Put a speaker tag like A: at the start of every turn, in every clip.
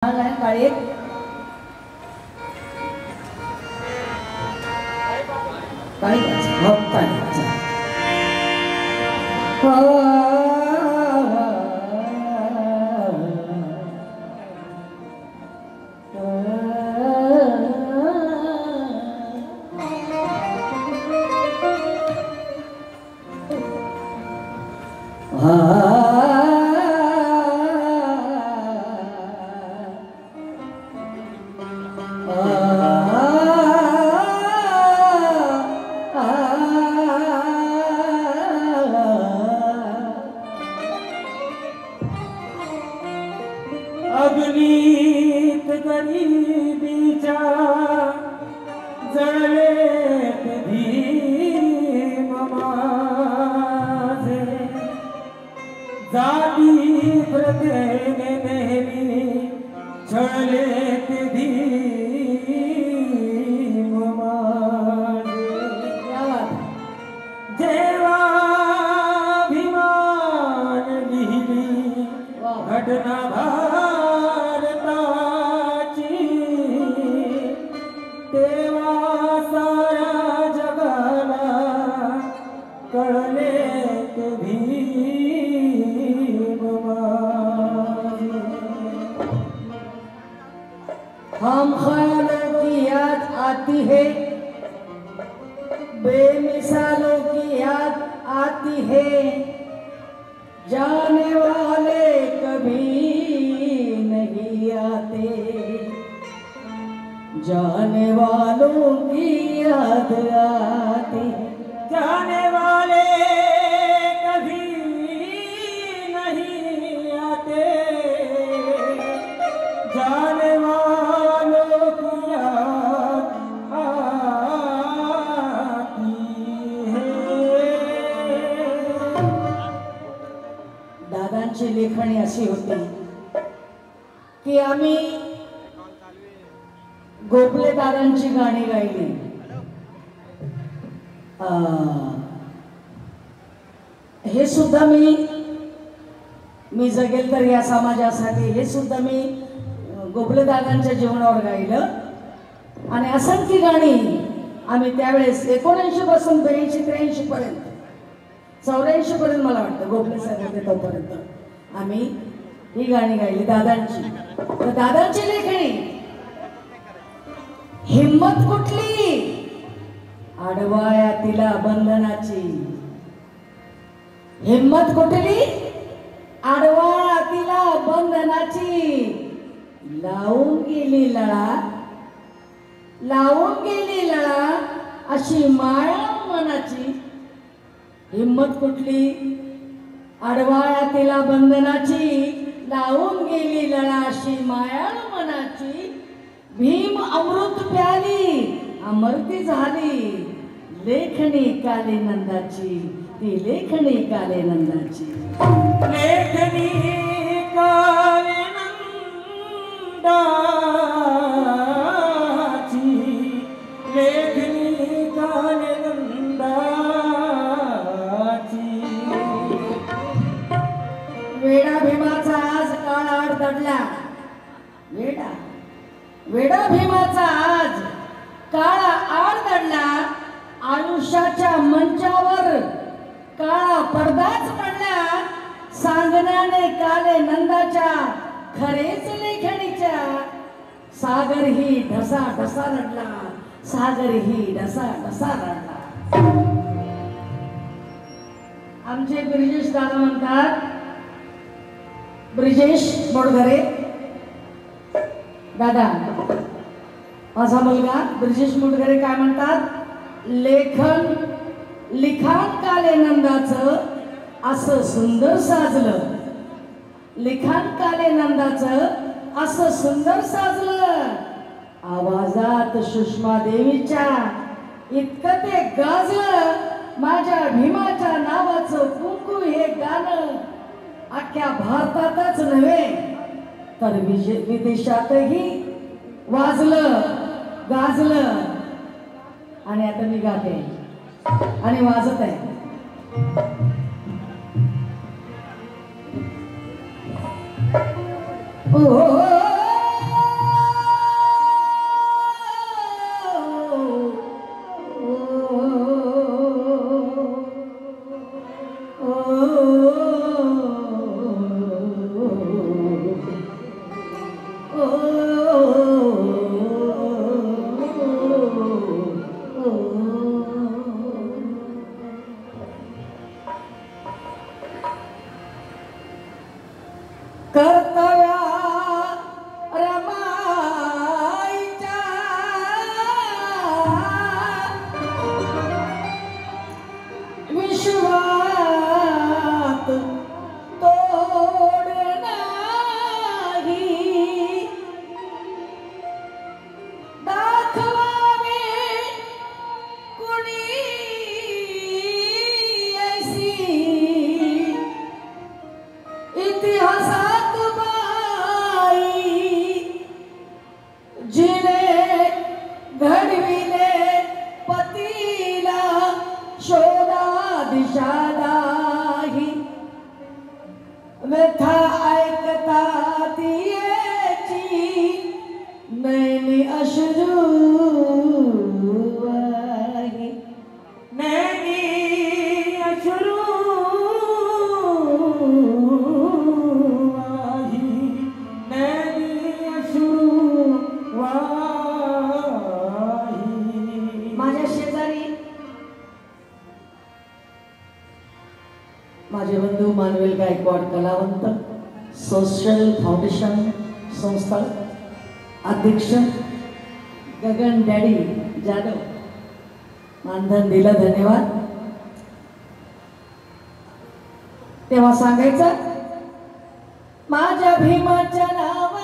A: काळेत
B: अग्नीत गरिबीच्या जळलेत भीम माझे जाती प्रथेने नेहमी छळलेत भीम माझे जेव्हा भीमान लिहिली घटना तेव्हा साऱ्या जगाला कळले भीम माझे।
A: हम ख्यालों की याद आती है, बेमिसालों की याद आती है, जाने वाले कभी नहीं आते, जाने वालों की याद आती,
B: जाने वाले कभी नहीं आते, जाने वालों की याद आती है।
A: दादांची लेखणी अशी होती की आम्ही गोखले दादांची गाणी गायली। हे सुद्धा मी जगेल तर या समाजासाठी हे सुद्धा मी गोखले दादांच्या जीवनावर गायलं आणि असंख्य गाणी आम्ही त्यावेळेस 79 पासून 82-83 पर्यंत 84 पर्यंत मला वाटतं गोखले साहेब होते तोपर्यंत आम्ही ही गाणी गायली दादांची। तर दादांची लेखणी हिम्मत कुठली आडवाया तिला बंधनाची, हिम्मत कुठली आडवाया तिला बंधनाची, लावून गेली लळा लावून गेली लळा अशी माया मनाची, हिम्मत कुठली आडवाया तिला बंधनाची, लावून गेली लळा अशी माया मनाची, भीम अमृत प्याली अमरती झाली, लेखणी काले नंदाची, ती लेखणी काले नंदाची,
B: लेखनी काले नंदाची, लेखनी काले नंदाची।
A: वेडा भीमाचा आज काळ आड दडला, वेडा भीमाचा आज काळा आड दडला, आयुष्याच्या मंचावर काळा पडदाच पडला, सांगण्याने काले नंदाच्या खरेच लेखणीच्या, सागर ही ढसा ढसा रडला, सागर ही ढसा ढसा रडला। आमचे ब्रिजेश दादा म्हणतात, ब्रिजेश मोडघरे दादा माझा मुलगा ब्रिजेश मुंडगरे काय म्हणतात, लिखाण काले नंदाचं असं सुंदर साजलं, लिखाण काले नंदाचं असं सुंदर साजलं, आवाजात सुषमा देवीच्या इतकं ते गाजलं, माझ्या भीमाच्या नावाचं कुंकू हे गाणं अख्ख्या भारतातच नव्हे तर विदेशातही वाजलं गाजलं। आणि आता मी गाते आणि वाजत आहे। ओ इमानुएल गायकवाड कलावंत सोशल फाउंडेशन संस्था अध्यक्ष गगन डॅडी जाधव, मानधन दिलं, धन्यवाद. तेव्हा सांगायचं माझ्या भीमाच्या नावाचं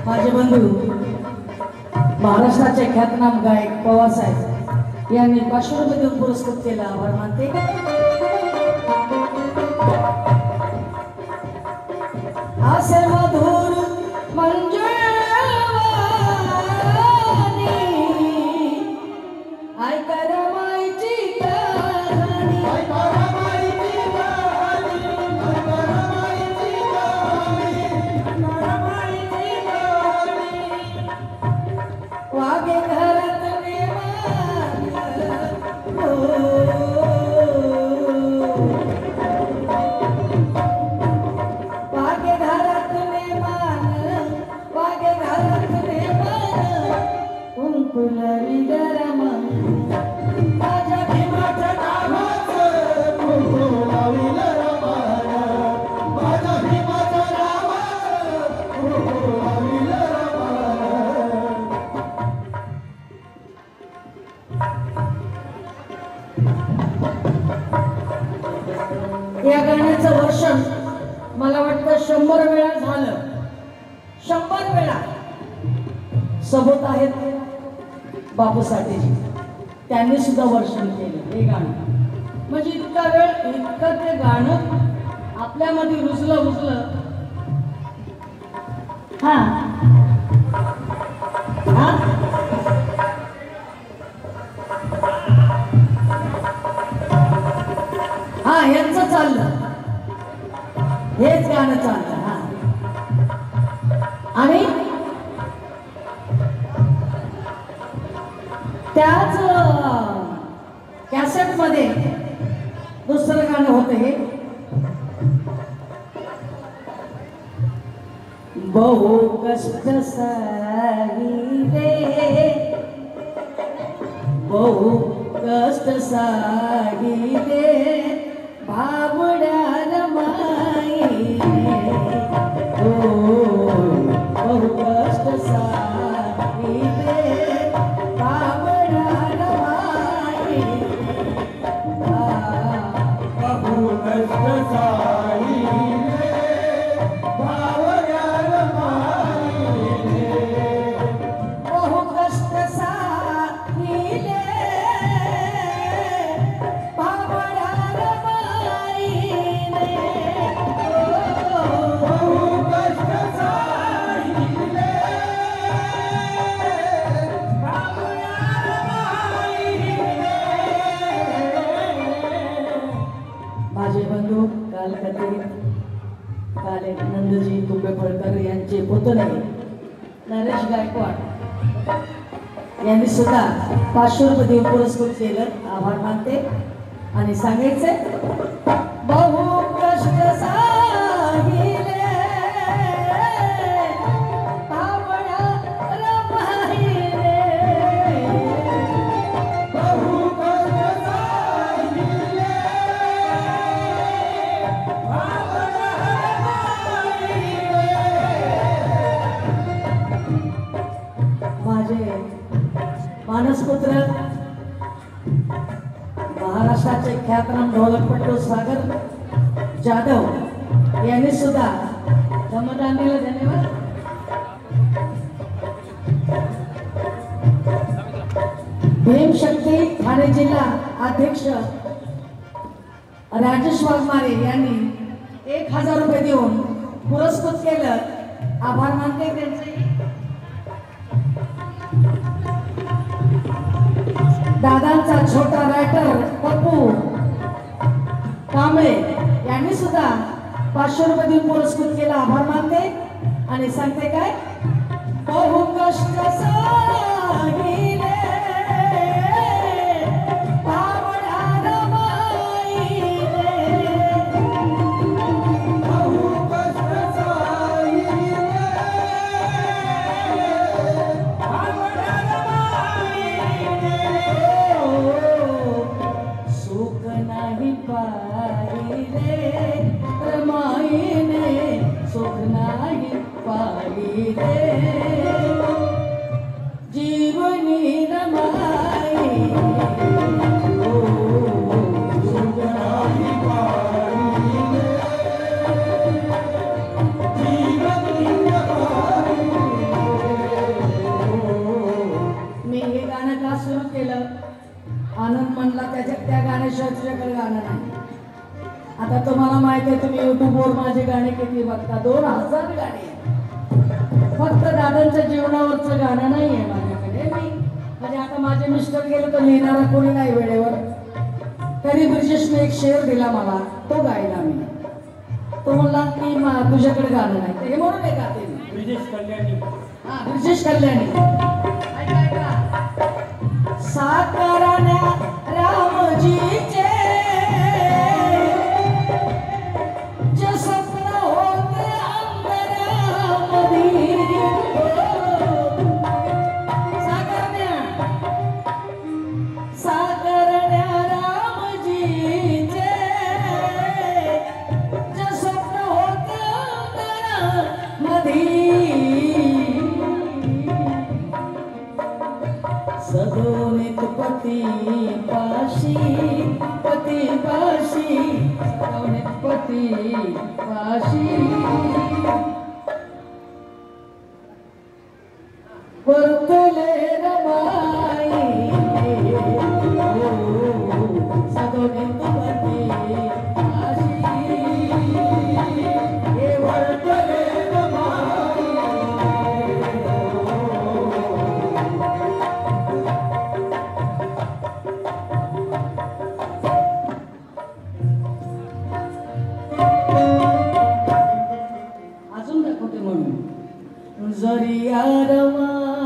A: माझे बंधू महाराष्ट्राचे ख्यातनाम गायक पवारसाहेब यांनी 500 रुपये देऊन पुरस्कृत केला, आभार मानते. असे मधुर मंजुळवाणी ऐका रमाईची कहाणी, ऐका रमाईची कहाणी, ऐका रमाईची कहाणी, ऐका रमाईची कहाणी. वागे घरात नेमान वागे घरात नेमान, वागे घरात नेमान कुंकुलरी गरम माझ्या भीमाच्या नावाचं कुंकुलरी गरमान, माझ्या भीमाच्या नावाचं कुंकुलरी गरमान. या गाण्याचं वर्षन मला वाटतं 100 वेळा झालं, 100 वेळा. सोबत आहेत बापू साठेजी, त्यांनी सुद्धा वर्षन केलं हे गाणं. म्हणजे इतका वेळ इतकं ते गाणं आपल्यामध्ये रुजलं. हा हा हा यांचं चाललं, हेच गाणं चाललं. हा आणि त्याच कॅसेट मध्ये दुसरं गाणं होतं हे, बहु कष्ट साही रे, बहु कष्ट साही रे भावड्या रमाई, हो बहु कष्ट साही रे भावड्या रमाई.
B: भावऱ्या रमाईले
A: बहु कष्ट साहिले भावऱ्या रमाईले
B: बहु कष्ट साहिले भावऱ्या रमाईले
A: माझे बंधू काल एक नंदजी कुंभेफळकर यांचे पुतणे नरेश गायकवाड यांनी सुद्धा 500 रुपये देऊन पुरस्कृत केलं. आभार मानते आणि सांगायचे बहु कष्ट साहिले भावऱ्या रमाईले
B: बहु कष्ट साहिले भावऱ्या
A: माझे मानसपुत्र महाराष्ट्राचे ख्यातनाम ढोलकपट्टू सागर जाधव यांनी सुद्धा श्रमदान दिलं. धन्यवाद. भीमशक्ती ठाणे जिल्हा अध्यक्ष राजेश वाघमारे यांनी 1000 रुपये देऊन पुरस्कृत केलं. आभार मानते त्यांचे. दादांचा छोटा रायटर पप्पू कांबळे यांनी सुद्धा 500 रुपये देऊन पुरस्कृत केला. आभार मानते आणि सांगते काय बहु कष्ट साहिले भावऱ्या रमाईले
B: बहु कष्ट साहिले भावऱ्या रमाईले
A: सुख नाही पाहिले रमाईने सुख नाही पाहिले जीवनी रमाई
B: सुख नाही पाहिले जीवनी
A: मी हे गाणं का सुरू केलं आनंद म्हणला त्या गाण्याशिवाय तुझ्याकडे गाणं नाही. आता तुम्हाला माहिती आहे तुम्ही युट्यूबवर माझे गाणे किती बघता 2000 गाणे फक्त दादांच्या जीवनावरचं गाणं नाही आहे माझ्याकडे. मी म्हणजे आता माझे मिस्टर गेले तर लिहिणारा कोणी नाही वेळेवर. तरी ब्रिजेशने एक शेर दिला मला तो गायला मी. तो म्हणला की तुझ्याकडे गाणं नाही हे म्हणून हे गाते मी.
B: ब्रिजेश कल्याणी
A: हा ब्रिजेश कल्याणी ऐका ऐका साकारण्या रामजीचे जे स्वप्न होते अंतरामध्ये साकारण्या रामजीचे जे स्वप्न होते अंतरामध्ये सदोनित पती पाशी सदोनित पती पाशी वर्तले रमाई सदोनित पती पाशी हे वर्तले जरी रमाई